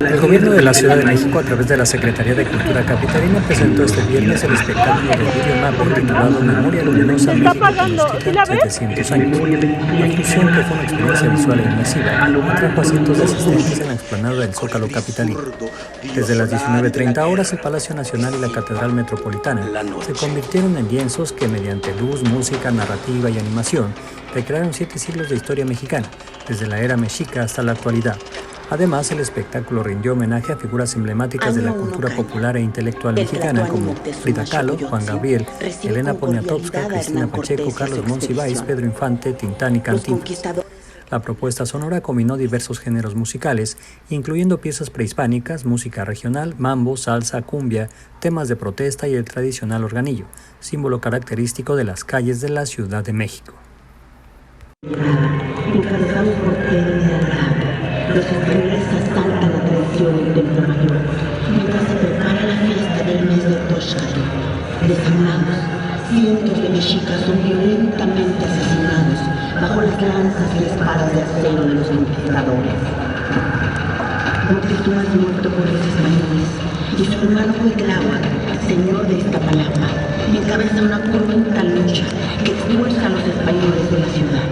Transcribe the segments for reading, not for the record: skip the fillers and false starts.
El gobierno de la Ciudad de México, a través de la Secretaría de Cultura Capitalina, presentó este viernes el espectáculo de videomapping titulado Memoria Luminosa Se está México apagando. ¿Sí Tenochtitlan la ves? 700 años. La fusión, que fue una experiencia visual e inmersiva, atrajo a cientos de asistentes en la explanada del Zócalo capitalino. Desde las 19:30 horas, el Palacio Nacional y la Catedral Metropolitana se convirtieron en lienzos que, mediante luz, música, narrativa y animación, recrearon 7 siglos de historia mexicana, desde la era mexica hasta la actualidad. Además, el espectáculo rindió homenaje a figuras emblemáticas de la cultura popular e intelectual mexicana como Frida Kahlo, Juan Gabriel, Elena Poniatowska, Cristina Pacheco, Carlos Monsiváis, Pedro Infante, Tintán y Cantinflas. La propuesta sonora combinó diversos géneros musicales, incluyendo piezas prehispánicas, música regional, mambo, salsa, cumbia, temas de protesta y el tradicional organillo, símbolo característico de las calles de la Ciudad de México. Encabezados por Pedro de Alvarado, los españoles asaltan la tradición del Templo Mayor, mientras se prepara la fiesta del mes de Toxcatl. Desarmados, cientos de mexicas son violentamente asesinados bajo las lanzas y espadas de acero de los conquistadores. Moctezuma es muerto por los españoles y su hermano Cuitláhuac, señor de Iztapalapa, encabeza una cruenta lucha que expulsa a los españoles de la ciudad.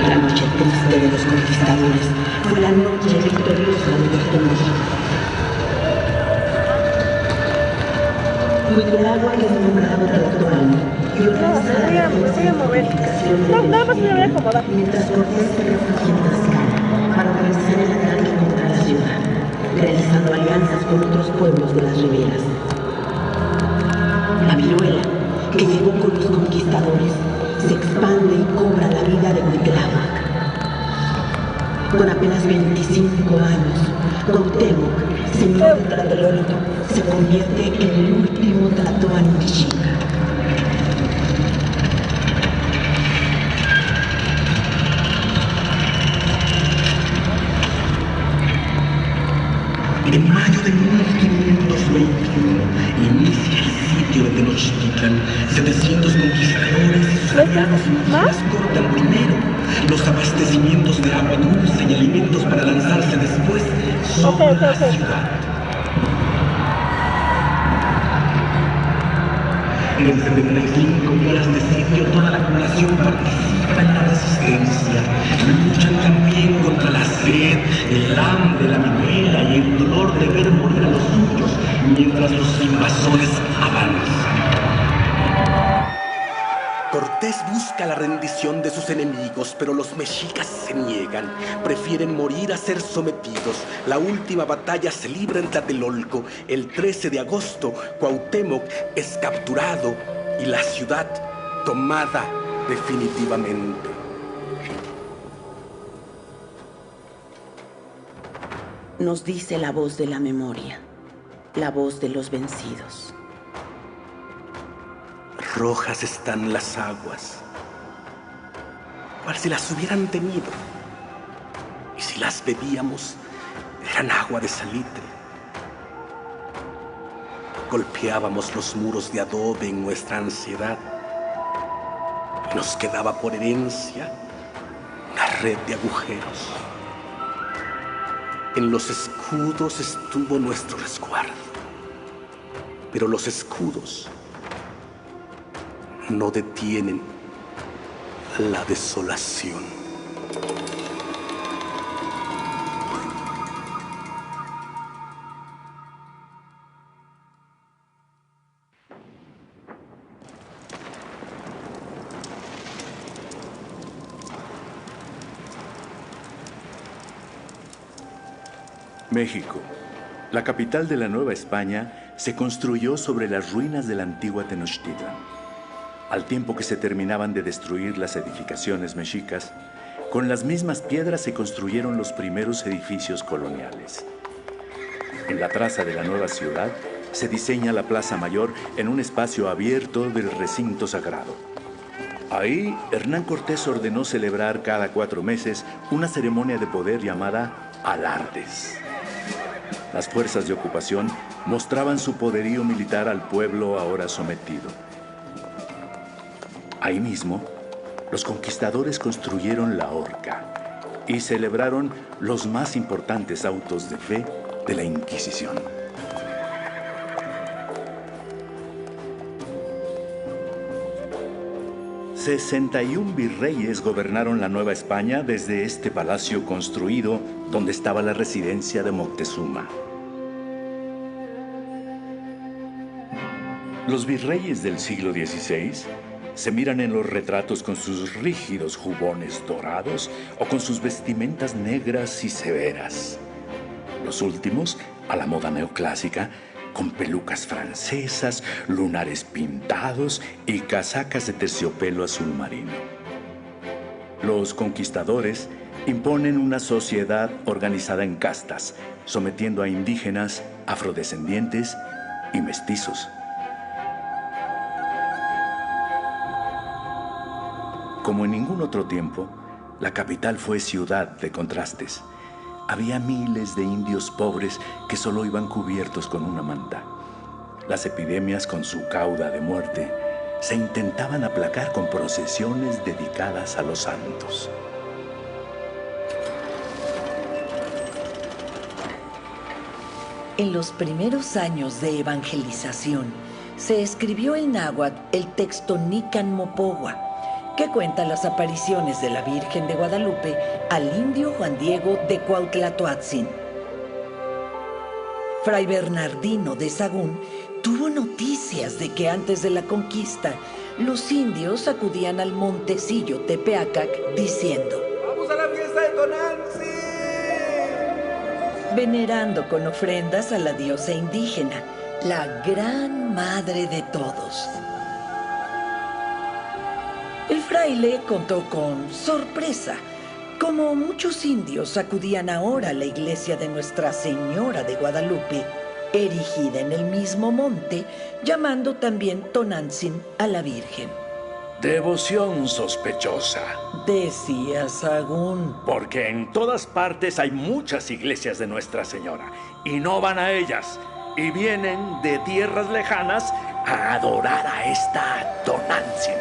La noche triste de los conquistadores fue la noche victoriosa de los Tenochtitlan. Cuitláhuac es nombrado rector y organiza la defensa y fortificación de Tenochtitlan, mientras Cortés se refugia en Tlaxcala para organizar el ataque contra la ciudad, realizando alianzas con otros pueblos de las riberas. La viruela, que llegó con los conquistadores, se expande y cobra la vida de Cuitláhuac. Con apenas 25 años, Cuauhtémoc, señor de Tlatelolco, se convierte en el último tlatoani mexica. En mayo de 1521 inicia el sitio de Tenochtitlan. 700 conquistadores y sus aliados indígenas cortan primero los abastecimientos de agua dulce y alimentos para lanzarse después sobre la ciudad. En 75 días de sitio, toda la población participa en la resistencia. Luchan también contra la sed, el hambre, la viruela y el dolor de ver morir a los suyos mientras los invasores avanzan. Cortés busca la rendición de sus enemigos, pero los mexicas se niegan. Prefieren morir a ser sometidos. La última batalla se libra en Tlatelolco. El 13 de agosto, Cuauhtémoc es capturado y la ciudad tomada definitivamente. Nos dice la voz de la memoria, la voz de los vencidos. Rojas están las aguas, cual si las hubieran tenido, y si las bebíamos, eran agua de salitre. Golpeábamos los muros de adobe en nuestra ansiedad, y nos quedaba por herencia una red de agujeros. En los escudos estuvo nuestro resguardo, pero los escudos no detienen la desolación. México, la capital de la Nueva España, se construyó sobre las ruinas de la antigua Tenochtitlan. Al tiempo que se terminaban de destruir las edificaciones mexicas, con las mismas piedras se construyeron los primeros edificios coloniales. En la traza de la nueva ciudad se diseña la Plaza Mayor en un espacio abierto del recinto sagrado. Ahí, Hernán Cortés ordenó celebrar cada 4 meses una ceremonia de poder llamada alardes. Las fuerzas de ocupación mostraban su poderío militar al pueblo ahora sometido. Ahí mismo, los conquistadores construyeron la horca, y celebraron los más importantes autos de fe de la Inquisición. ...61 virreyes gobernaron la Nueva España desde este palacio construido donde estaba la residencia de Moctezuma. Los virreyes del siglo XVI se miran en los retratos con sus rígidos jubones dorados o con sus vestimentas negras y severas. Los últimos, a la moda neoclásica, con pelucas francesas, lunares pintados y casacas de terciopelo azul marino. Los conquistadores imponen una sociedad organizada en castas, sometiendo a indígenas, afrodescendientes y mestizos. Como en ningún otro tiempo, la capital fue ciudad de contrastes. Había miles de indios pobres que solo iban cubiertos con una manta. Las epidemias, con su cauda de muerte, se intentaban aplacar con procesiones dedicadas a los santos. En los primeros años de evangelización, se escribió en náhuatl el texto Nican Mopogua, que cuenta las apariciones de la Virgen de Guadalupe al indio Juan Diego de Cuauhtlatoatzin. Fray Bernardino de Sahagún tuvo noticias de que antes de la conquista, los indios acudían al montecillo Tepeacac diciendo: ¡Vamos a la fiesta de Tonantzin! Venerando con ofrendas a la diosa indígena, la gran madre de todos. El fraile contó con sorpresa cómo muchos indios acudían ahora a la iglesia de Nuestra Señora de Guadalupe, erigida en el mismo monte, llamando también Tonantzin a la Virgen. Devoción sospechosa, Decía Sahagún. porque en todas partes hay muchas iglesias de Nuestra Señora y no van a ellas, y vienen de tierras lejanas a adorar a esta Tonantzin.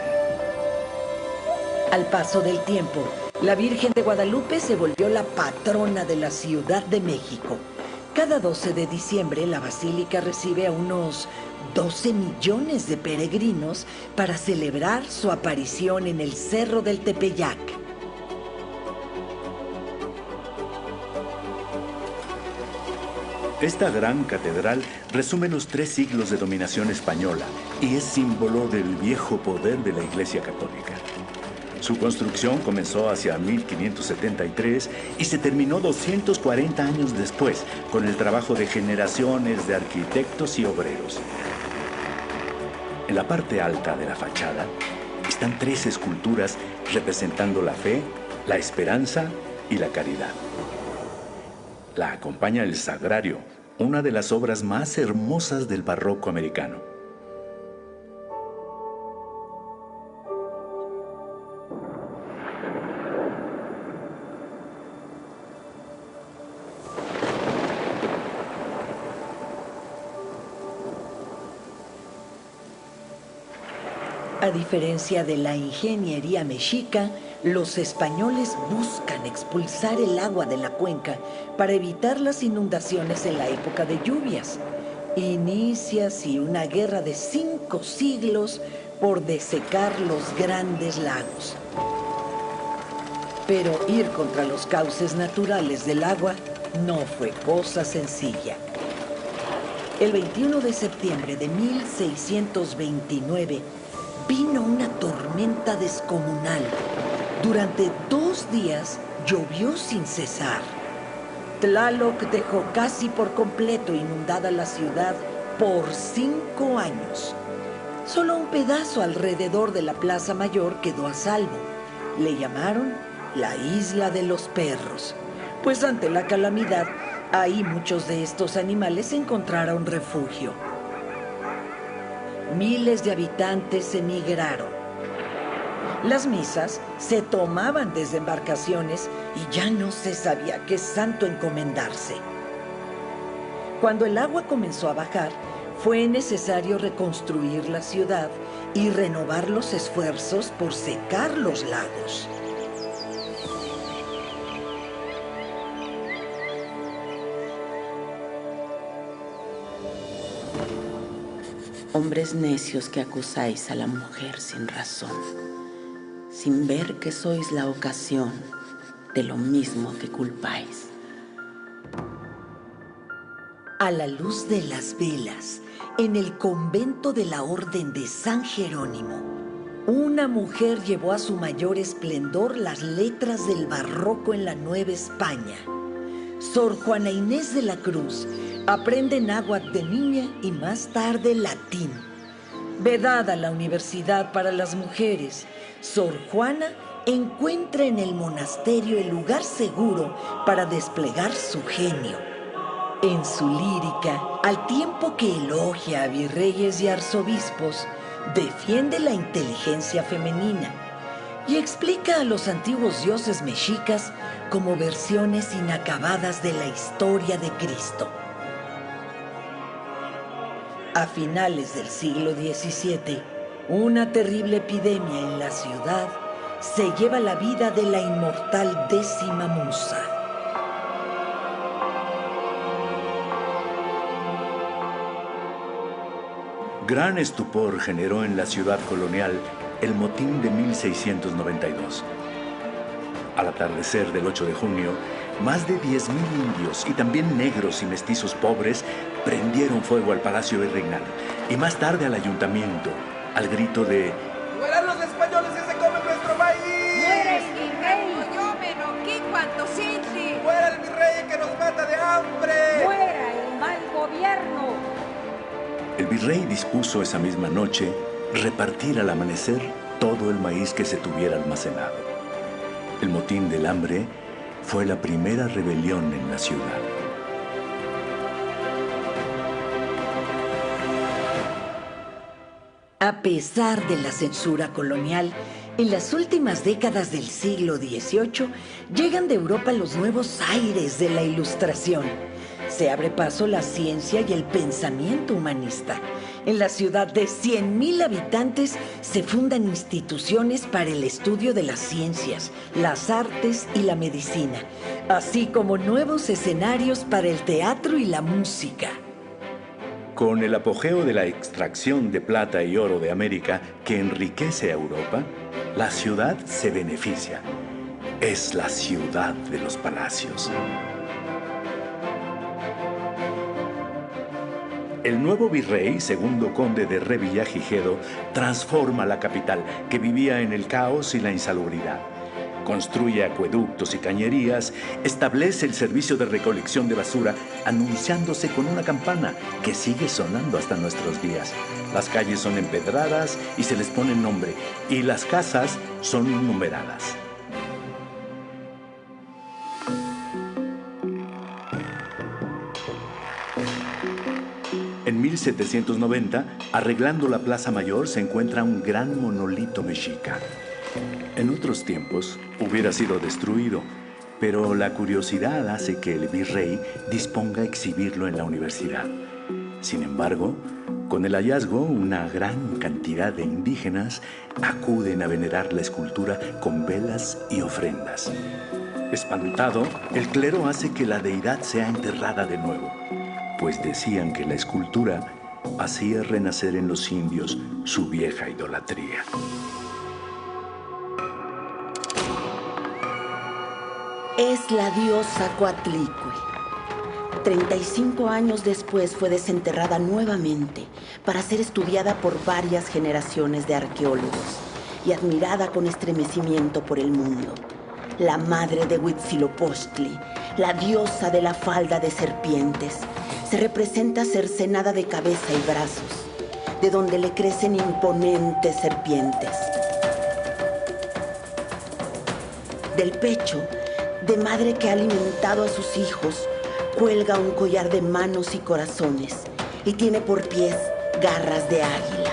Al paso del tiempo, la Virgen de Guadalupe se volvió la patrona de la Ciudad de México. Cada 12 de diciembre, la basílica recibe a unos 12 millones de peregrinos para celebrar su aparición en el Cerro del Tepeyac. Esta gran catedral resume los 3 siglos de dominación española y es símbolo del viejo poder de la Iglesia Católica. Su construcción comenzó hacia 1573 y se terminó 240 años después con el trabajo de generaciones de arquitectos y obreros. En la parte alta de la fachada están 3 esculturas representando la fe, la esperanza y la caridad. La acompaña el Sagrario, una de las obras más hermosas del barroco americano. A diferencia de la ingeniería mexica, los españoles buscan expulsar el agua de la cuenca para evitar las inundaciones en la época de lluvias. Inicia así una guerra de 5 siglos por desecar los grandes lagos. Pero ir contra los cauces naturales del agua no fue cosa sencilla. El 21 de septiembre de 1629, vino una tormenta descomunal. Durante 2 días llovió sin cesar. Tlaloc dejó casi por completo inundada la ciudad por 5 años. Solo un pedazo alrededor de la Plaza Mayor quedó a salvo. Le llamaron la Isla de los Perros, pues ante la calamidad, ahí muchos de estos animales encontraron refugio. Miles de habitantes emigraron. Las misas se tomaban desde embarcaciones y ya no se sabía qué santo encomendarse. Cuando el agua comenzó a bajar, fue necesario reconstruir la ciudad y renovar los esfuerzos por secar los lagos. Hombres necios que acusáis a la mujer sin razón, sin ver que sois la ocasión de lo mismo que culpáis. A la luz de las velas, en el convento de la Orden de San Jerónimo, una mujer llevó a su mayor esplendor las letras del barroco en la Nueva España. Sor Juana Inés de la Cruz aprende náhuatl de niña y más tarde latín. Vedada la universidad para las mujeres, Sor Juana encuentra en el monasterio el lugar seguro para desplegar su genio. En su lírica, al tiempo que elogia a virreyes y arzobispos, defiende la inteligencia femenina y explica a los antiguos dioses mexicas como versiones inacabadas de la historia de Cristo. A finales del siglo XVII, una terrible epidemia en la ciudad se lleva la vida de la inmortal Décima Musa. Gran estupor generó en la ciudad colonial el motín de 1692. Al atardecer del 8 de junio, más de 10.000 indios y también negros y mestizos pobres prendieron fuego al Palacio Virreinal y más tarde al ayuntamiento, al grito de ¡Mueran los españoles y se comen nuestro país! ¡Muera el virrey! ¡Yo me no cuanto siente! ¡Muera el virrey que nos mata de hambre! ¡Muera el mal gobierno! El virrey dispuso esa misma noche repartir al amanecer todo el maíz que se tuviera almacenado. El motín del hambre fue la primera rebelión en la ciudad. A pesar de la censura colonial, en las últimas décadas del siglo XVIII llegan de Europa los nuevos aires de la Ilustración. Se abre paso la ciencia y el pensamiento humanista. En la ciudad de 100.000 habitantes se fundan instituciones para el estudio de las ciencias, las artes y la medicina, así como nuevos escenarios para el teatro y la música. Con el apogeo de la extracción de plata y oro de América que enriquece a Europa, la ciudad se beneficia. Es la ciudad de los palacios. El nuevo virrey, segundo conde de Revillagigedo, transforma la capital, que vivía en el caos y la insalubridad. Construye acueductos y cañerías, establece el servicio de recolección de basura, anunciándose con una campana que sigue sonando hasta nuestros días. Las calles son empedradas y se les pone nombre, y las casas son numeradas. En 1790, arreglando la Plaza Mayor, se encuentra un gran monolito mexica. En otros tiempos hubiera sido destruido, pero la curiosidad hace que el virrey disponga exhibirlo en la universidad. Sin embargo, con el hallazgo, una gran cantidad de indígenas acuden a venerar la escultura con velas y ofrendas. Espantado, el clero hace que la deidad sea enterrada de nuevo, pues decían que la escultura hacía renacer en los indios su vieja idolatría. Es la diosa Coatlicue. 35 años después fue desenterrada nuevamente para ser estudiada por varias generaciones de arqueólogos y admirada con estremecimiento por el mundo. La madre de Huitzilopochtli, la diosa de la falda de serpientes, se representa cercenada de cabeza y brazos, de donde le crecen imponentes serpientes. Del pecho, de madre que ha alimentado a sus hijos, cuelga un collar de manos y corazones y tiene por pies garras de águila.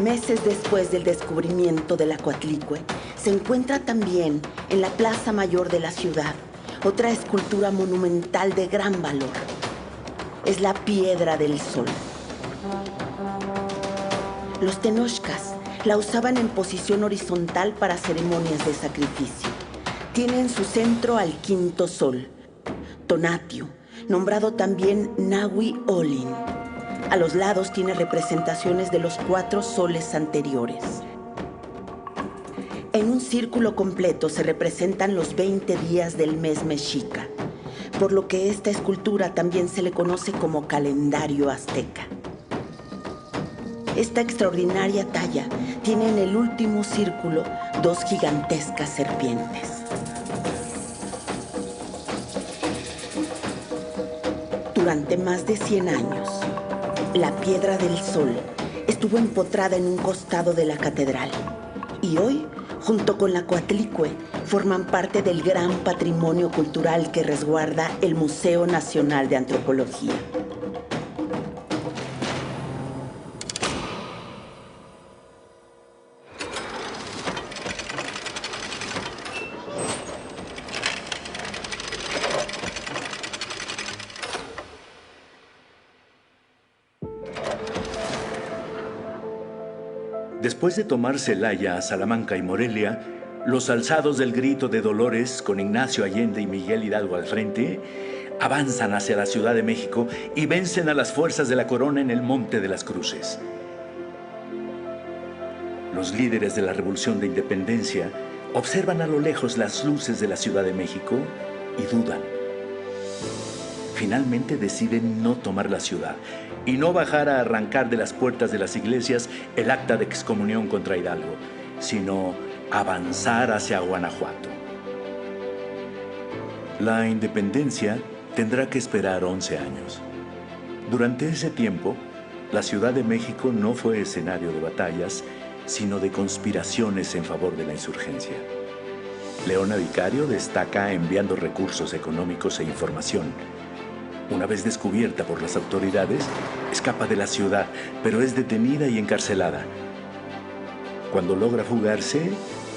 Meses después del descubrimiento de la Coatlicue, se encuentra también en la Plaza Mayor de la ciudad otra escultura monumental de gran valor. Es la Piedra del Sol. Los tenochcas la usaban en posición horizontal para ceremonias de sacrificio. Tiene en su centro al quinto sol, Tonatiuh, nombrado también Nahui Olin. A los lados tiene representaciones de los 4 soles anteriores. En un círculo completo se representan los 20 días del mes mexica, por lo que esta escultura también se le conoce como calendario azteca. Esta extraordinaria talla tiene en el último círculo 2 gigantescas serpientes. Durante más de 100 años, la Piedra del Sol estuvo empotrada en un costado de la catedral y hoy, junto con la Coatlicue, forman parte del gran patrimonio cultural que resguarda el Museo Nacional de Antropología. Después de tomar Celaya, Salamanca y Morelia, los alzados del Grito de Dolores, con Ignacio Allende y Miguel Hidalgo al frente, avanzan hacia la Ciudad de México y vencen a las fuerzas de la corona en el Monte de las Cruces. Los líderes de la Revolución de Independencia observan a lo lejos las luces de la Ciudad de México y dudan. Finalmente deciden no tomar la ciudad y no bajar a arrancar de las puertas de las iglesias el acta de excomunión contra Hidalgo, sino avanzar hacia Guanajuato. La independencia tendrá que esperar 11 años. Durante ese tiempo, la Ciudad de México no fue escenario de batallas, sino de conspiraciones en favor de la insurgencia. Leona Vicario destaca enviando recursos económicos e información. Una vez descubierta por las autoridades, escapa de la ciudad, pero es detenida y encarcelada. Cuando logra fugarse,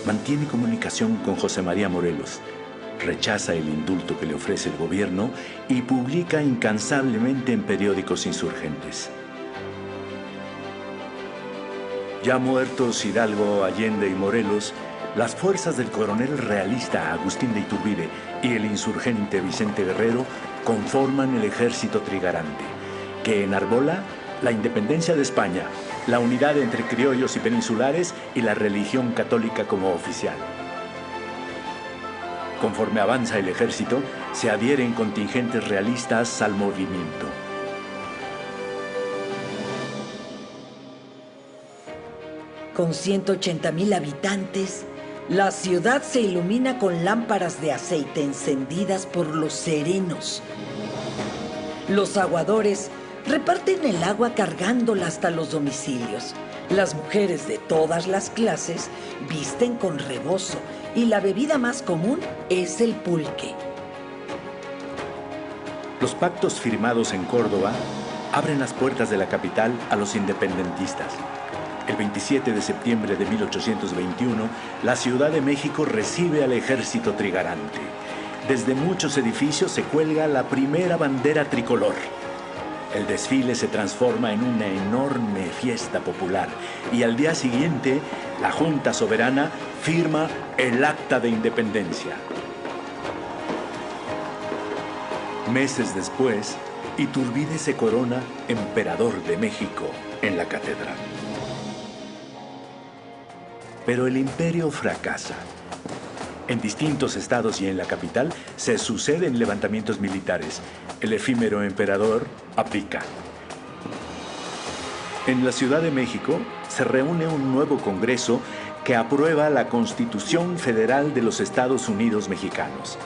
mantiene comunicación con José María Morelos, rechaza el indulto que le ofrece el gobierno y publica incansablemente en periódicos insurgentes. Ya muertos Hidalgo, Allende y Morelos, las fuerzas del coronel realista Agustín de Iturbide y el insurgente Vicente Guerrero conforman el Ejército Trigarante, que enarbola la independencia de España, la unidad entre criollos y peninsulares y la religión católica como oficial. Conforme avanza el ejército, se adhieren contingentes realistas al movimiento. Con 180,000 habitantes, la ciudad se ilumina con lámparas de aceite encendidas por los serenos. Los aguadores reparten el agua cargándola hasta los domicilios. Las mujeres de todas las clases visten con rebozo y la bebida más común es el pulque. Los pactos firmados en Córdoba abren las puertas de la capital a los independentistas. El 27 de septiembre de 1821, la Ciudad de México recibe al Ejército Trigarante. Desde muchos edificios se cuelga la primera bandera tricolor. El desfile se transforma en una enorme fiesta popular y al día siguiente, la Junta Soberana firma el Acta de Independencia. Meses después, Iturbide se corona emperador de México en la catedral. Pero el imperio fracasa. En distintos estados y en la capital se suceden levantamientos militares. El efímero emperador abdica. En la Ciudad de México se reúne un nuevo Congreso que aprueba la Constitución Federal de los Estados Unidos Mexicanos.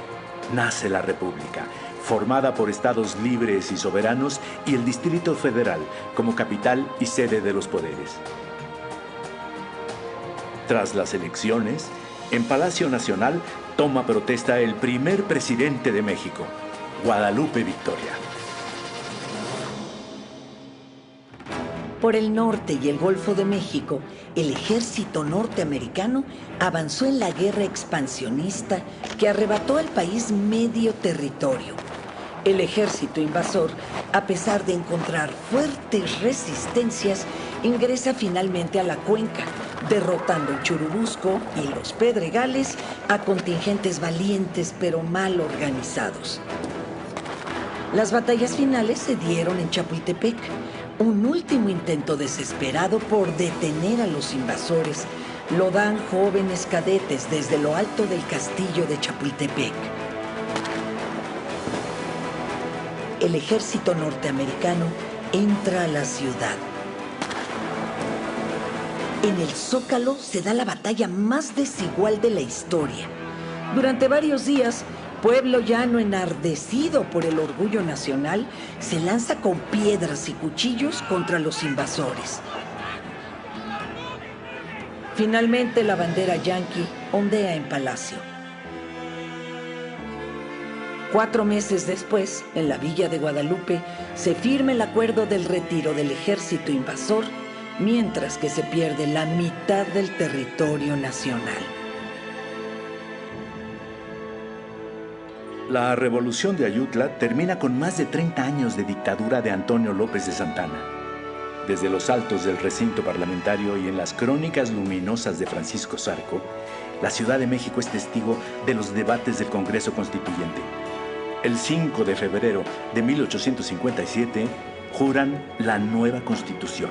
Nace la República, formada por estados libres y soberanos y el Distrito Federal como capital y sede de los poderes. Tras las elecciones, en Palacio Nacional toma protesta el primer presidente de México, Guadalupe Victoria. Por el norte y el Golfo de México, el ejército norteamericano avanzó en la guerra expansionista que arrebató al país medio territorio. El ejército invasor, a pesar de encontrar fuertes resistencias, ingresa finalmente a la cuenca, derrotando en Churubusco y los Pedregales a contingentes valientes pero mal organizados. Las batallas finales se dieron en Chapultepec, un último intento desesperado por detener a los invasores. Lo dan jóvenes cadetes desde lo alto del castillo de Chapultepec. El ejército norteamericano entra a la ciudad. En el Zócalo se da la batalla más desigual de la historia. Durante varios días, Pueblo Llano, enardecido por el orgullo nacional, se lanza con piedras y cuchillos contra los invasores. Finalmente, la bandera yanqui ondea en Palacio. 4 meses después, en la Villa de Guadalupe, se firma el acuerdo del retiro del ejército invasor, mientras que se pierde la mitad del territorio nacional. La revolución de Ayutla termina con más de 30 años de dictadura de Antonio López de Santana. Desde los altos del recinto parlamentario y en las crónicas luminosas de Francisco Zarco, la Ciudad de México es testigo de los debates del Congreso Constituyente. El 5 de febrero de 1857 juran la nueva Constitución.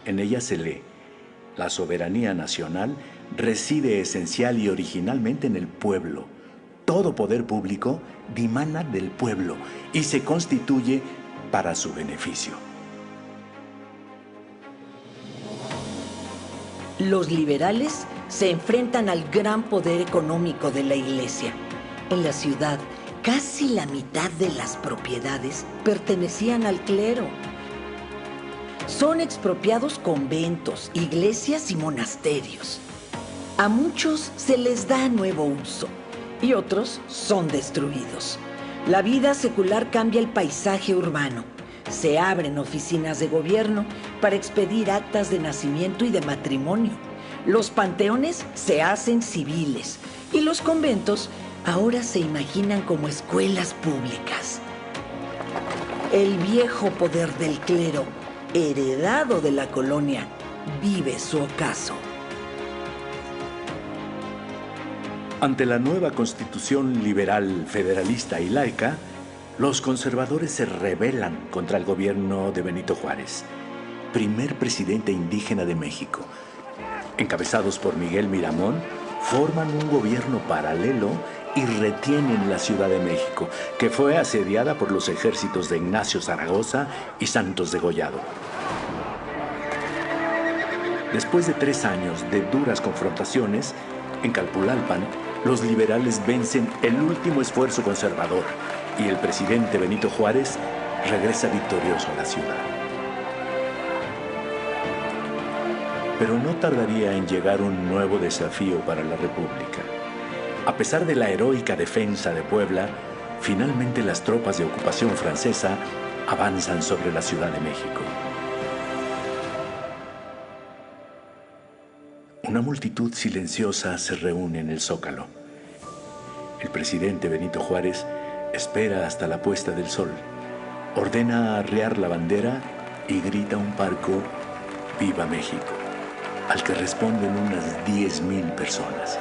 En ella se lee: la soberanía nacional reside esencial y originalmente en el pueblo. Todo poder público dimana del pueblo y se constituye para su beneficio. Los liberales se enfrentan al gran poder económico de la Iglesia. En la ciudad, casi la mitad de las propiedades pertenecían al clero. Son expropiados conventos, iglesias y monasterios. A muchos se les da nuevo uso y otros son destruidos. La vida secular cambia el paisaje urbano. Se abren oficinas de gobierno para expedir actas de nacimiento y de matrimonio. Los panteones se hacen civiles y los conventos ahora se imaginan como escuelas públicas. El viejo poder del clero, heredado de la colonia, vive su ocaso. Ante la nueva Constitución liberal, federalista y laica, los conservadores se rebelan contra el gobierno de Benito Juárez, primer presidente indígena de México. Encabezados por Miguel Miramón, forman un gobierno paralelo y retienen la Ciudad de México, que fue asediada por los ejércitos de Ignacio Zaragoza y Santos Degollado. Después de 3 años de duras confrontaciones, en Calpulalpan, los liberales vencen el último esfuerzo conservador y el presidente Benito Juárez regresa victorioso a la ciudad. Pero no tardaría en llegar un nuevo desafío para la República. A pesar de la heroica defensa de Puebla, finalmente las tropas de ocupación francesa avanzan sobre la Ciudad de México. Una multitud silenciosa se reúne en el Zócalo. El presidente Benito Juárez espera hasta la puesta del sol, ordena arriar la bandera y grita un parco: ¡Viva México!, al que responden unas 10,000 personas.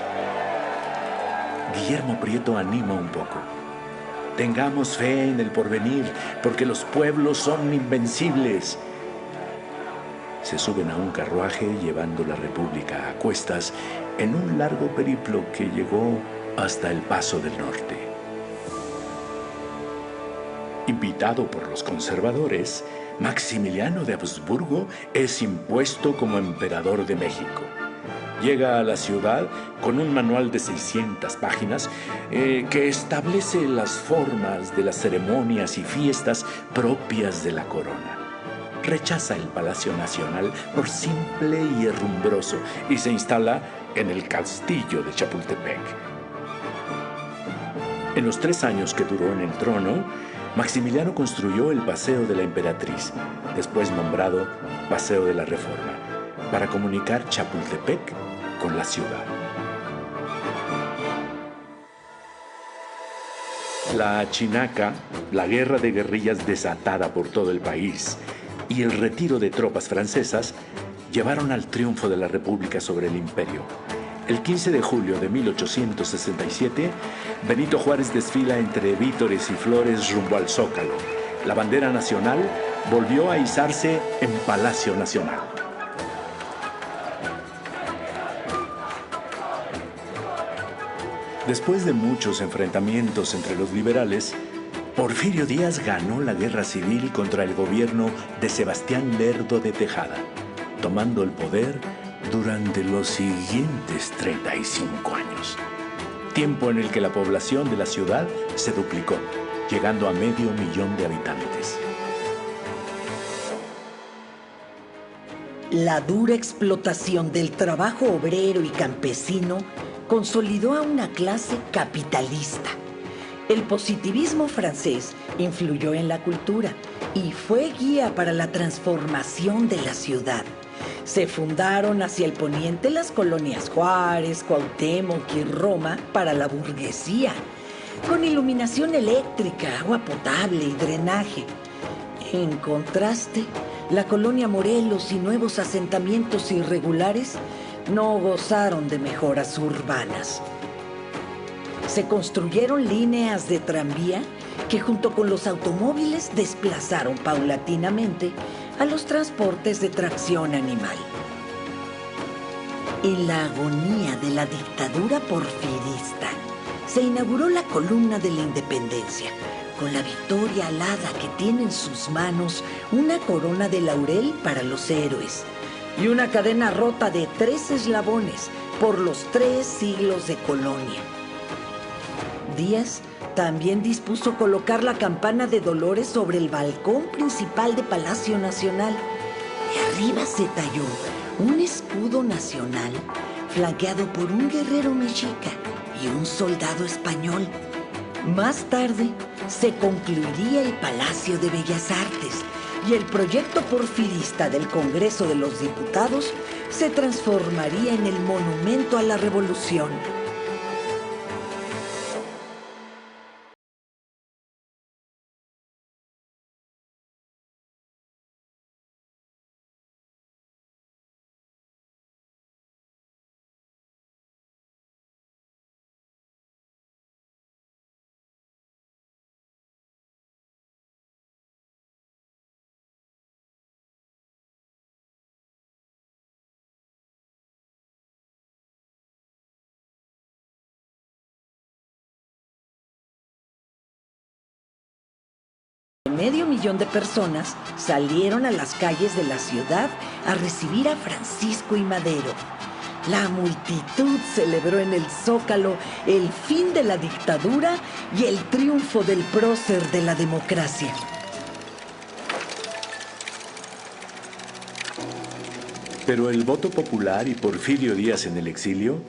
Guillermo Prieto anima un poco: tengamos fe en el porvenir, porque los pueblos son invencibles. Se suben a un carruaje llevando la República a cuestas en un largo periplo que llegó hasta el Paso del Norte. Invitado por los conservadores, Maximiliano de Habsburgo es impuesto como emperador de México. Llega a la ciudad con un manual de 600 páginas que establece las formas de las ceremonias y fiestas propias de la corona. Rechaza el Palacio Nacional por simple y herrumbroso y se instala en el castillo de Chapultepec. En los 3 años que duró en el trono, Maximiliano construyó el Paseo de la Emperatriz, después nombrado Paseo de la Reforma, para comunicar Chapultepec con la ciudad. La Chinaca, la guerra de guerrillas desatada por todo el país, y el retiro de tropas francesas llevaron al triunfo de la República sobre el Imperio. El 15 de julio de 1867, Benito Juárez desfila entre vítores y flores rumbo al Zócalo. La bandera nacional volvió a izarse en Palacio Nacional. Después de muchos enfrentamientos entre los liberales, Porfirio Díaz ganó la guerra civil contra el gobierno de Sebastián Lerdo de Tejada, tomando el poder durante los siguientes 35 años, tiempo en el que la población de la ciudad se duplicó, llegando a 500,000 de habitantes. La dura explotación del trabajo obrero y campesino consolidó a una clase capitalista. El positivismo francés influyó en la cultura y fue guía para la transformación de la ciudad. Se fundaron hacia el poniente las colonias Juárez, Cuauhtémoc y Roma para la burguesía, con iluminación eléctrica, agua potable y drenaje. En contraste, la colonia Morelos y nuevos asentamientos irregulares no gozaron de mejoras urbanas. Se construyeron líneas de tranvía que junto con los automóviles desplazaron paulatinamente a los transportes de tracción animal. En la agonía de la dictadura porfirista, se inauguró la Columna de la Independencia, con la victoria alada que tiene en sus manos una corona de laurel para los héroes y una cadena rota de 3 eslabones por los 3 siglos de colonia. Díaz también dispuso colocar la campana de Dolores sobre el balcón principal de Palacio Nacional. Y arriba se talló un escudo nacional flanqueado por un guerrero mexica y un soldado español. Más tarde se concluiría el Palacio de Bellas Artes y el proyecto porfirista del Congreso de los Diputados se transformaría en el Monumento a la Revolución. Medio millón de personas salieron a las calles de la ciudad a recibir a Francisco y Madero. La multitud celebró en el Zócalo el fin de la dictadura y el triunfo del prócer de la democracia. Pero el voto popular y Porfirio Díaz en el exilio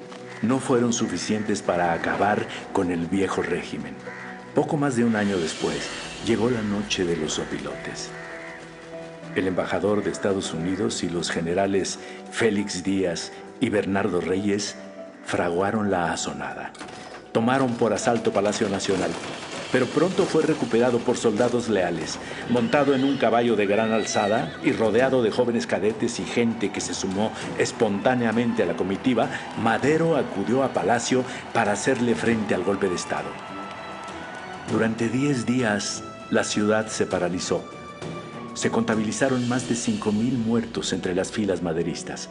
no fueron suficientes para acabar con el viejo régimen. Poco más de un año después, llegó la noche de los opilotes. El embajador de Estados Unidos y los generales Félix Díaz y Bernardo Reyes fraguaron la asonada. Tomaron por asalto Palacio Nacional, pero pronto fue recuperado por soldados leales. Montado en un caballo de gran alzada y rodeado de jóvenes cadetes y gente que se sumó espontáneamente a la comitiva, Madero acudió a Palacio para hacerle frente al golpe de Estado. Durante 10 días, la ciudad se paralizó. Se contabilizaron más de 5,000 muertos entre las filas maderistas.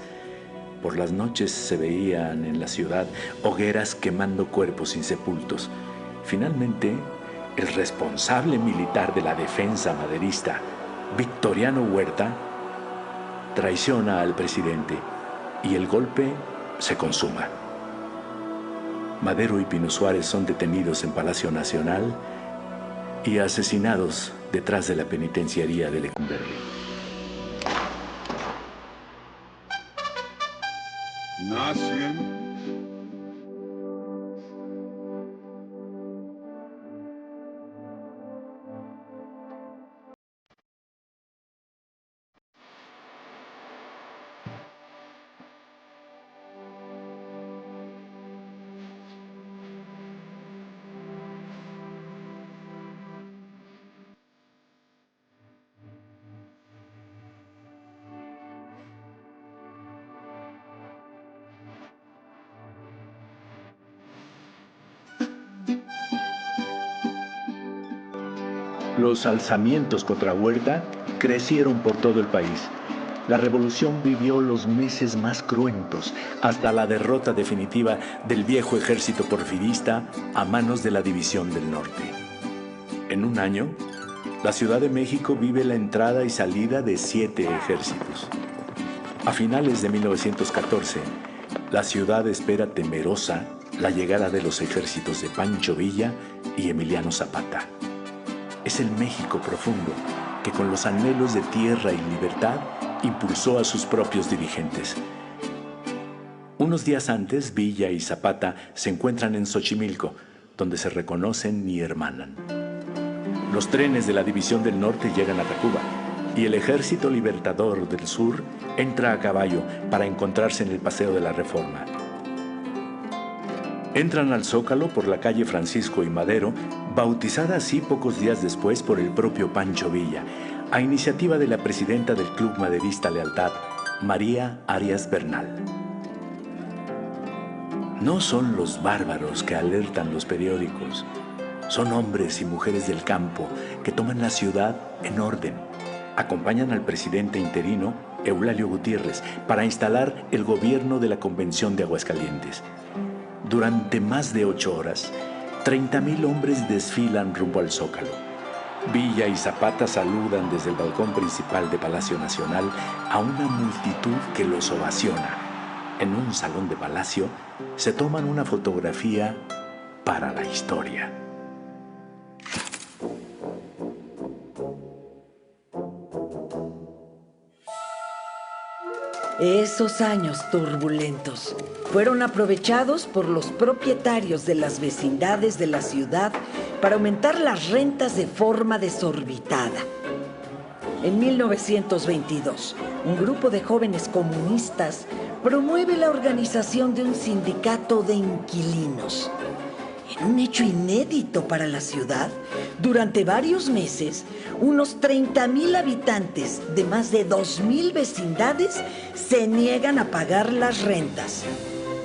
Por las noches se veían en la ciudad hogueras quemando cuerpos insepultos. Finalmente, el responsable militar de la defensa maderista, Victoriano Huerta, traiciona al presidente y el golpe se consuma. Madero y Pino Suárez son detenidos en Palacio Nacional y asesinados detrás de la penitenciaría de Lecumberri. Nacen Los alzamientos contra Huerta crecieron por todo el país. La revolución vivió los meses más cruentos, hasta la derrota definitiva del viejo ejército porfirista a manos de la División del Norte. En un año, la Ciudad de México vive la entrada y salida de 7 ejércitos. A finales de 1914, la ciudad espera temerosa la llegada de los ejércitos de Pancho Villa y Emiliano Zapata. Es el México profundo que con los anhelos de tierra y libertad impulsó a sus propios dirigentes. Unos días antes, Villa y Zapata se encuentran en Xochimilco, donde se reconocen y hermanan. Los trenes de la División del Norte llegan a Tacuba y el Ejército Libertador del Sur entra a caballo para encontrarse en el Paseo de la Reforma. Entran al Zócalo por la calle Francisco y Madero, bautizada así pocos días después por el propio Pancho Villa, a iniciativa de la presidenta del Club Maderista Lealtad, María Arias Bernal. No son los bárbaros que alertan los periódicos, son hombres y mujeres del campo que toman la ciudad en orden. Acompañan al presidente interino, Eulalio Gutiérrez, para instalar el gobierno de la Convención de Aguascalientes. Durante más de 8 horas, 30,000 hombres desfilan rumbo al Zócalo. Villa y Zapata saludan desde el balcón principal de Palacio Nacional a una multitud que los ovaciona. En un salón de palacio se toman una fotografía para la historia. Esos años turbulentos fueron aprovechados por los propietarios de las vecindades de la ciudad para aumentar las rentas de forma desorbitada. En 1922, un grupo de jóvenes comunistas promueve la organización de un sindicato de inquilinos. En un hecho inédito para la ciudad, durante varios meses, unos 30,000 habitantes de más de 2,000 vecindades se niegan a pagar las rentas.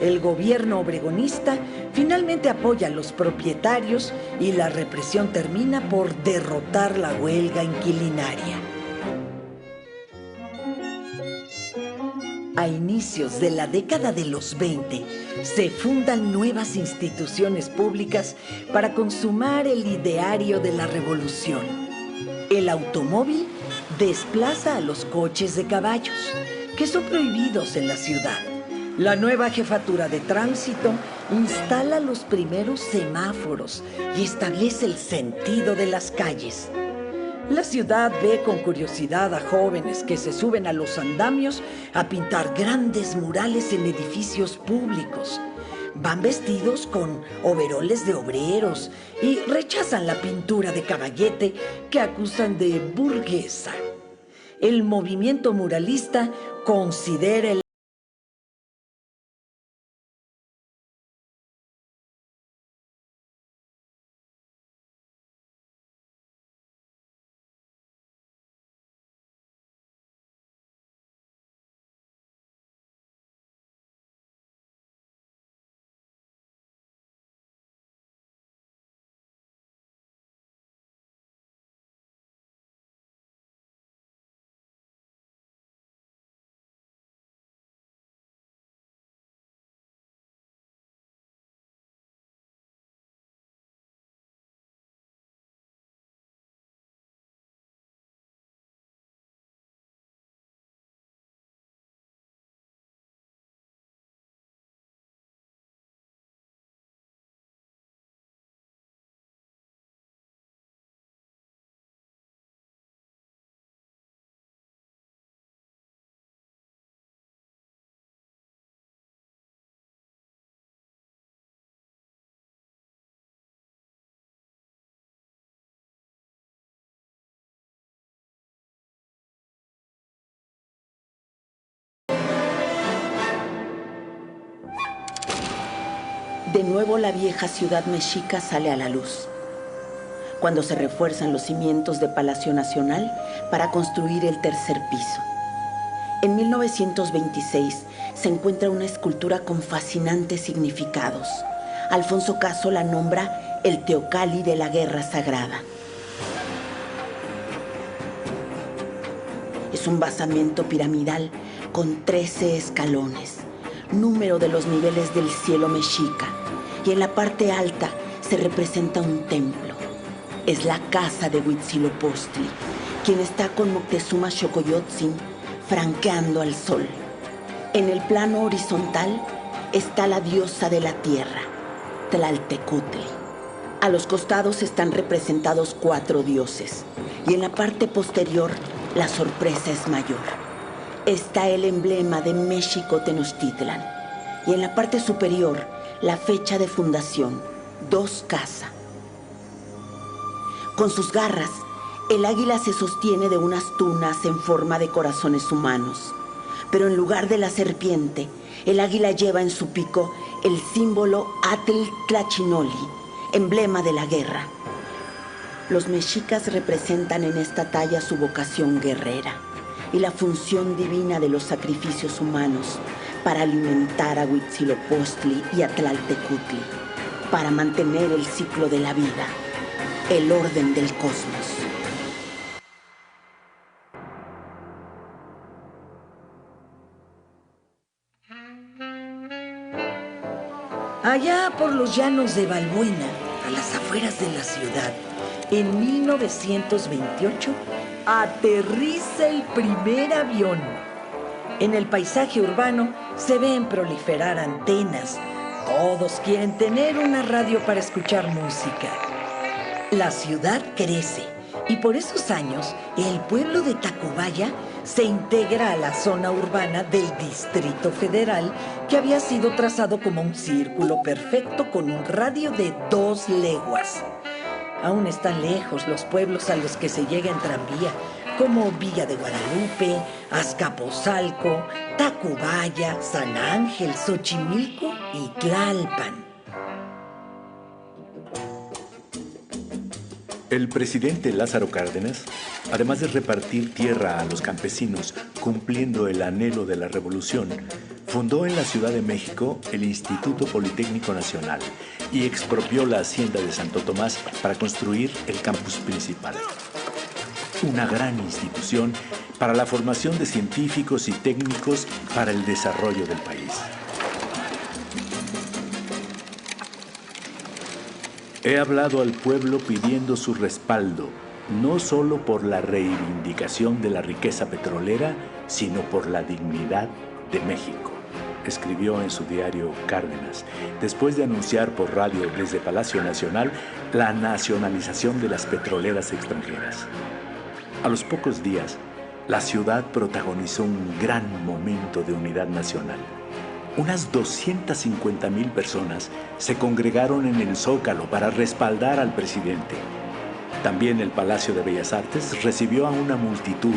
El gobierno obregonista finalmente apoya a los propietarios y la represión termina por derrotar la huelga inquilinaria. A inicios de la década de los 20, se fundan nuevas instituciones públicas para consumar el ideario de la revolución. El automóvil desplaza a los coches de caballos, que son prohibidos en la ciudad. La nueva jefatura de tránsito instala los primeros semáforos y establece el sentido de las calles. La ciudad ve con curiosidad a jóvenes que se suben a los andamios a pintar grandes murales en edificios públicos. Van vestidos con overoles de obreros y rechazan la pintura de caballete que acusan de burguesa. El movimiento muralista considera el De nuevo la vieja ciudad mexica sale a la luz, cuando se refuerzan los cimientos de Palacio Nacional para construir el tercer piso. En 1926 se encuentra una escultura con fascinantes significados. Alfonso Caso la nombra el Teocalli de la Guerra Sagrada. Es un basamento piramidal con 13 escalones, número de los niveles del cielo mexica, y en la parte alta se representa un templo. Es la casa de Huitzilopochtli, quien está con Moctezuma Xocoyotzin franqueando al sol. En el plano horizontal está la diosa de la tierra, Tlaltecutli. A los costados están representados 4 dioses, y en la parte posterior la sorpresa es mayor. Está el emblema de México Tenochtitlan, y en la parte superior la fecha de fundación, 2 Casa. Con sus garras, el águila se sostiene de unas tunas en forma de corazones humanos, pero en lugar de la serpiente, el águila lleva en su pico el símbolo Atl Tlachinoli, emblema de la guerra. Los mexicas representan en esta talla su vocación guerrera y la función divina de los sacrificios humanos para alimentar a Huitzilopochtli y a Tlaltecutli, para mantener el ciclo de la vida, el orden del cosmos. Allá por los llanos de Balbuena, a las afueras de la ciudad, en 1928, aterriza el primer avión. En el paisaje urbano se ven proliferar antenas. Todos quieren tener una radio para escuchar música. La ciudad crece y por esos años el pueblo de Tacubaya se integra a la zona urbana del Distrito Federal, que había sido trazado como un círculo perfecto con un radio de 2 leguas. Aún están lejos los pueblos a los que se llega en tranvía, como Villa de Guadalupe, Azcapotzalco, Tacubaya, San Ángel, Xochimilco y Tlalpan. El presidente Lázaro Cárdenas, además de repartir tierra a los campesinos cumpliendo el anhelo de la revolución, fundó en la Ciudad de México el Instituto Politécnico Nacional y expropió la hacienda de Santo Tomás para construir el campus principal. Una gran institución para la formación de científicos y técnicos para el desarrollo del país. He hablado al pueblo pidiendo su respaldo, no solo por la reivindicación de la riqueza petrolera, sino por la dignidad de México, escribió en su diario Cárdenas, después de anunciar por radio desde Palacio Nacional la nacionalización de las petroleras extranjeras. A los pocos días, la ciudad protagonizó un gran momento de unidad nacional. Unas 250,000 personas se congregaron en el Zócalo para respaldar al presidente. También el Palacio de Bellas Artes recibió a una multitud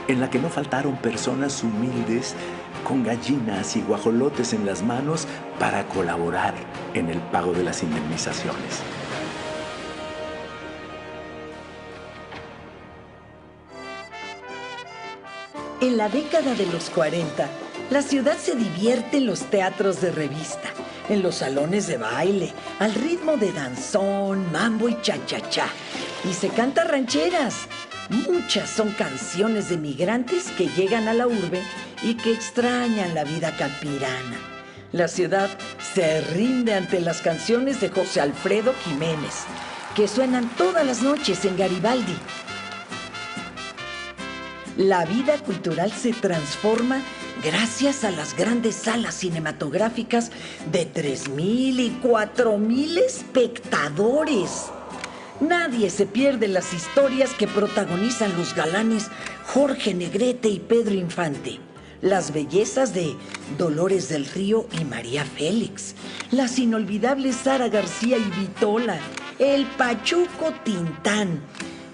en la que no faltaron personas humildes con gallinas y guajolotes en las manos para colaborar en el pago de las indemnizaciones. En la década de los 40, la ciudad se divierte en los teatros de revista, en los salones de baile, al ritmo de danzón, mambo y cha-cha-cha. Y se canta rancheras. Muchas son canciones de migrantes que llegan a la urbe y que extrañan la vida campirana. La ciudad se rinde ante las canciones de José Alfredo Jiménez, que suenan todas las noches en Garibaldi. La vida cultural se transforma gracias a las grandes salas cinematográficas de 3,000 y 4,000 espectadores. Nadie se pierde las historias que protagonizan los galanes Jorge Negrete y Pedro Infante, las bellezas de Dolores del Río y María Félix, las inolvidables Sara García y Vitola, el Pachuco Tintán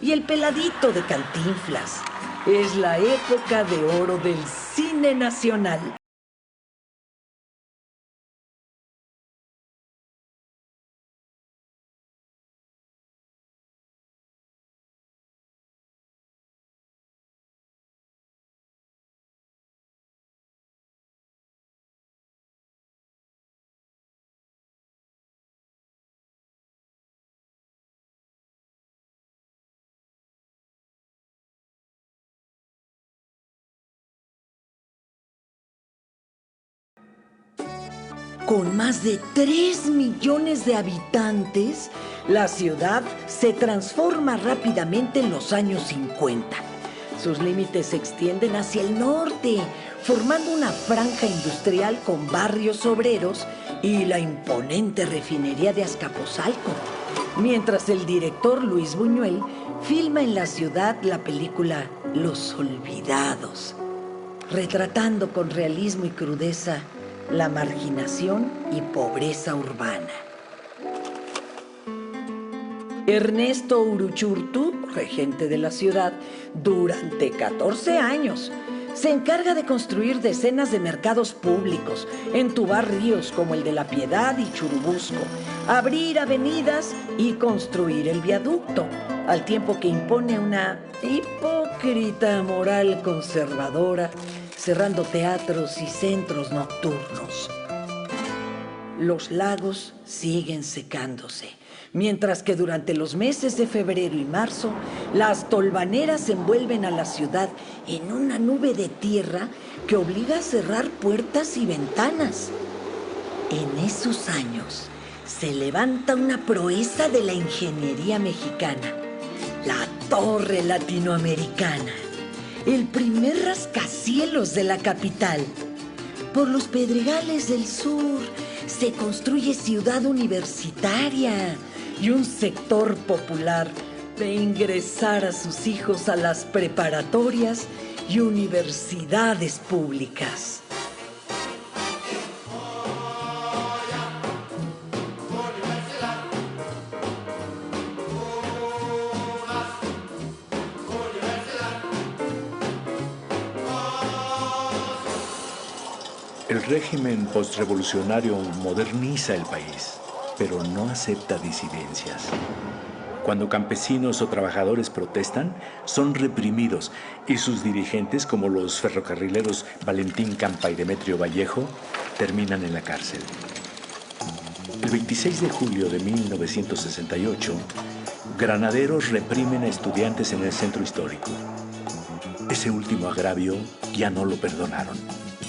y el Peladito de Cantinflas. Es la época de oro del cine nacional. Con más de 3 millones de habitantes, la ciudad se transforma rápidamente en los años 50. Sus límites se extienden hacia el norte, formando una franja industrial con barrios obreros y la imponente refinería de Azcapotzalco. Mientras el director Luis Buñuel filma en la ciudad la película Los Olvidados, retratando con realismo y crudeza la marginación y pobreza urbana. Ernesto Uruchurtu, regente de la ciudad, durante 14 años, se encarga de construir decenas de mercados públicos, entubar ríos como el de La Piedad y Churubusco, abrir avenidas y construir el viaducto, al tiempo que impone una hipócrita moral conservadora, cerrando teatros y centros nocturnos. Los lagos siguen secándose, mientras que durante los meses de febrero y marzo, las tolvaneras envuelven a la ciudad en una nube de tierra que obliga a cerrar puertas y ventanas. En esos años se levanta una proeza de la ingeniería mexicana, la Torre Latinoamericana, el primer rascacielos de la capital. Por los pedregales del sur se construye Ciudad Universitaria y un sector popular de ingresar a sus hijos a las preparatorias y universidades públicas. El régimen postrevolucionario moderniza el país, pero no acepta disidencias. Cuando campesinos o trabajadores protestan, son reprimidos y sus dirigentes, como los ferrocarrileros Valentín Campa y Demetrio Vallejo, terminan en la cárcel. El 26 de julio de 1968, granaderos reprimen a estudiantes en el centro histórico. Ese último agravio ya no lo perdonaron.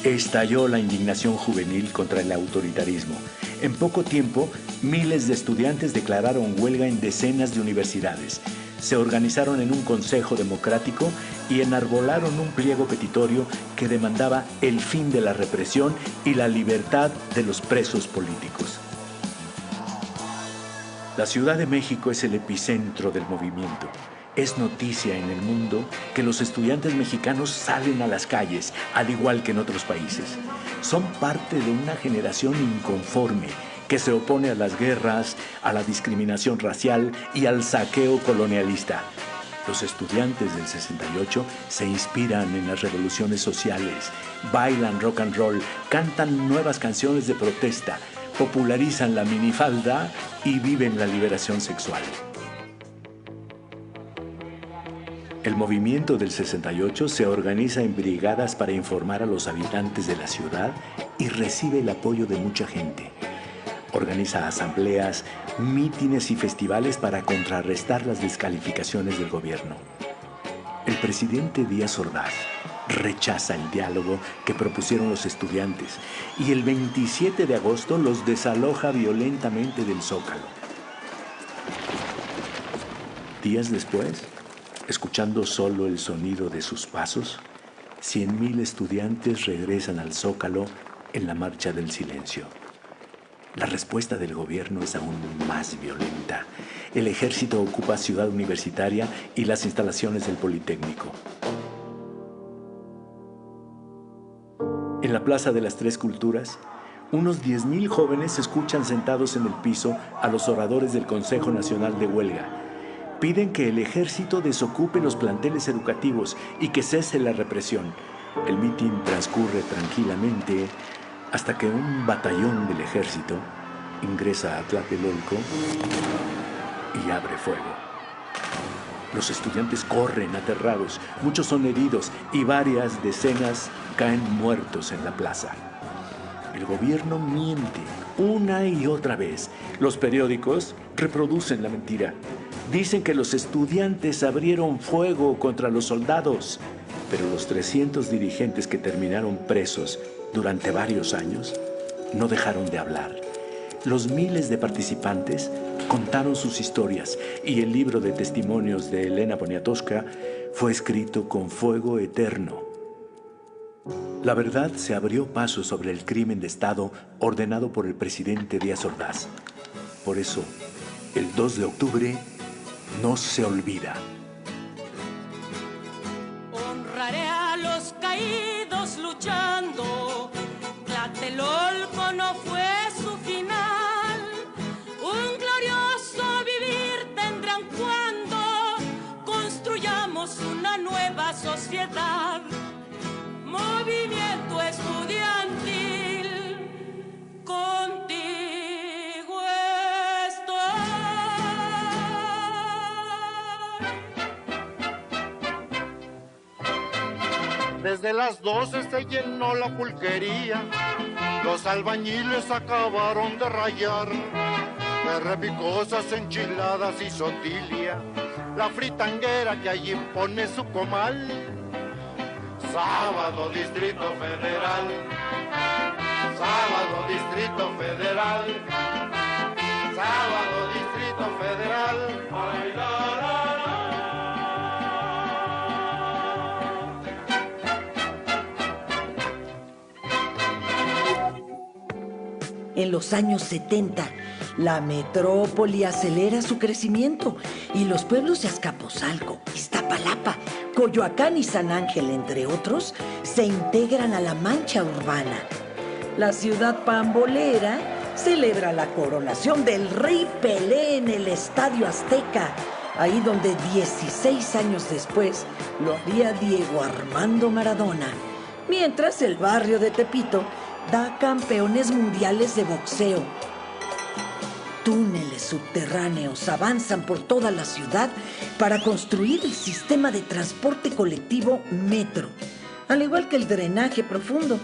Estalló la indignación juvenil contra el autoritarismo. En poco tiempo, miles de estudiantes declararon huelga en decenas de universidades. Se organizaron en un consejo democrático y enarbolaron un pliego petitorio que demandaba el fin de la represión y la libertad de los presos políticos. La Ciudad de México es el epicentro del movimiento. Es noticia en el mundo que los estudiantes mexicanos salen a las calles, al igual que en otros países. Son parte de una generación inconforme que se opone a las guerras, a la discriminación racial y al saqueo colonialista. Los estudiantes del 68 se inspiran en las revoluciones sociales, bailan rock and roll, cantan nuevas canciones de protesta, popularizan la minifalda y viven la liberación sexual. El movimiento del 68 se organiza en brigadas para informar a los habitantes de la ciudad y recibe el apoyo de mucha gente. Organiza asambleas, mítines y festivales para contrarrestar las descalificaciones del gobierno. El presidente Díaz Ordaz rechaza el diálogo que propusieron los estudiantes y el 27 de agosto los desaloja violentamente del Zócalo. Días después, escuchando solo el sonido de sus pasos, 100,000 estudiantes regresan al Zócalo en la Marcha del Silencio. La respuesta del gobierno es aún más violenta. El ejército ocupa Ciudad Universitaria y las instalaciones del Politécnico. En la Plaza de las Tres Culturas, unos 10,000 jóvenes escuchan sentados en el piso a los oradores del Consejo Nacional de Huelga. Piden que el ejército desocupe los planteles educativos y que cese la represión. El mitin transcurre tranquilamente hasta que un batallón del ejército ingresa a Tlatelolco y abre fuego. Los estudiantes corren aterrados, muchos son heridos y varias decenas caen muertos en la plaza. El gobierno miente una y otra vez. Los periódicos reproducen la mentira. Dicen que los estudiantes abrieron fuego contra los soldados, pero los 300 dirigentes que terminaron presos durante varios años no dejaron de hablar. Los miles de participantes contaron sus historias y el libro de testimonios de Elena Poniatowska fue escrito con fuego eterno. La verdad se abrió paso sobre el crimen de Estado ordenado por el presidente Díaz Ordaz. Por eso, el 2 de octubre no se olvida. Honraré a los caídos luchando. Tlatelolco no fue su final. Un glorioso vivir tendrán cuando construyamos una nueva sociedad. Movimiento estudiantil, contigo estoy. Desde las 12 se llenó la pulquería, los albañiles acabaron de rayar, de repicosas enchiladas y sotilia, la fritanguera que allí pone su comal. Sábado, Distrito Federal. Sábado, Distrito Federal. Sábado, Distrito Federal. Ay, la, la, En los años 70, la metrópoli acelera su crecimiento y los pueblos de Azcapotzalco, Iztapalapa, Coyoacán y San Ángel, entre otros, se integran a la mancha urbana. La ciudad pambolera celebra la coronación del Rey Pelé en el Estadio Azteca, ahí donde 16 años después lo haría Diego Armando Maradona, mientras el barrio de Tepito da campeones mundiales de boxeo. Túneles subterráneos avanzan por toda la ciudad para construir el sistema de transporte colectivo Metro, al igual que el drenaje profundo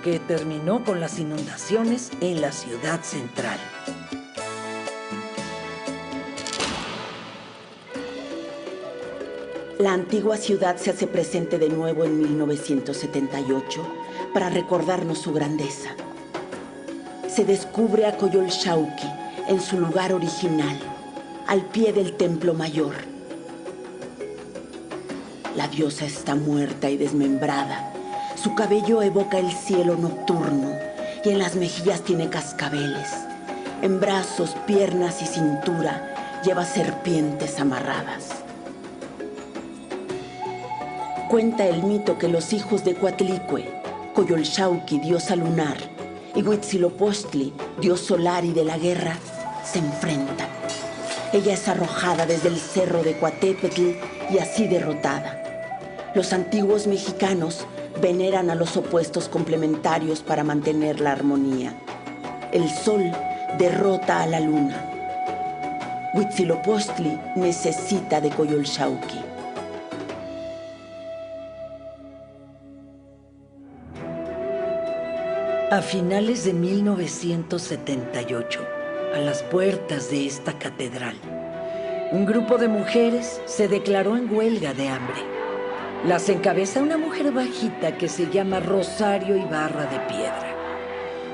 que terminó con las inundaciones en la ciudad central. La antigua ciudad se hace presente de nuevo en 1978 para recordarnos su grandeza. Se descubre a Coyolxauhqui en su lugar original, al pie del Templo Mayor. La diosa está muerta y desmembrada. Su cabello evoca el cielo nocturno y en las mejillas tiene cascabeles. En brazos, piernas y cintura lleva serpientes amarradas. Cuenta el mito que los hijos de Coatlicue, Coyolxauhqui, diosa lunar, y Huitzilopochtli, dios solar y de la guerra, se enfrentan. Ella es arrojada desde el cerro de Coatepetl y así derrotada. Los antiguos mexicanos veneran a los opuestos complementarios para mantener la armonía. El sol derrota a la luna. Huitzilopochtli necesita de Coyolxauhqui. A finales de 1978, a las puertas de esta catedral, un grupo de mujeres se declaró en huelga de hambre. Las encabeza una mujer bajita que se llama Rosario Ibarra de Piedra.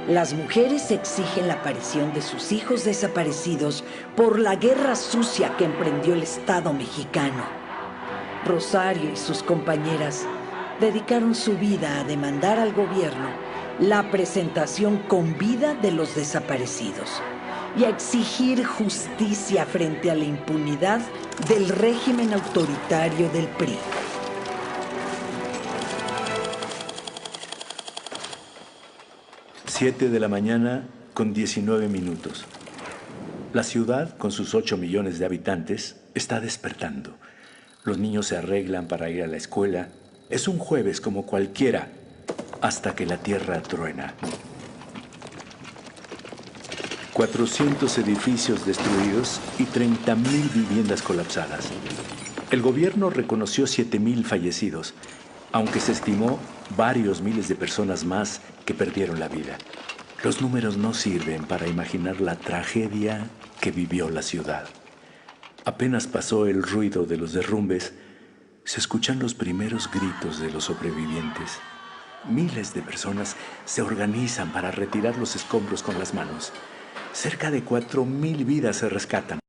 Las mujeres exigen la aparición de sus hijos desaparecidos por la guerra sucia que emprendió el Estado mexicano. Rosario y sus compañeras dedicaron su vida a demandar al gobierno la presentación con vida de los desaparecidos y a exigir justicia frente a la impunidad del régimen autoritario del PRI. Siete de la mañana con 19 minutos. La ciudad, con sus 8 millones de habitantes, está despertando. Los niños se arreglan para ir a la escuela. Es un jueves como cualquiera, hasta que la tierra truena. 400 edificios destruidos y 30,000 viviendas colapsadas. El gobierno reconoció 7,000 fallecidos, aunque se estimó varios miles de personas más que perdieron la vida. Los números no sirven para imaginar la tragedia que vivió la ciudad. Apenas pasó el ruido de los derrumbes, se escuchan los primeros gritos de los sobrevivientes. Miles de personas se organizan para retirar los escombros con las manos. Cerca de 4.000 vidas se rescatan.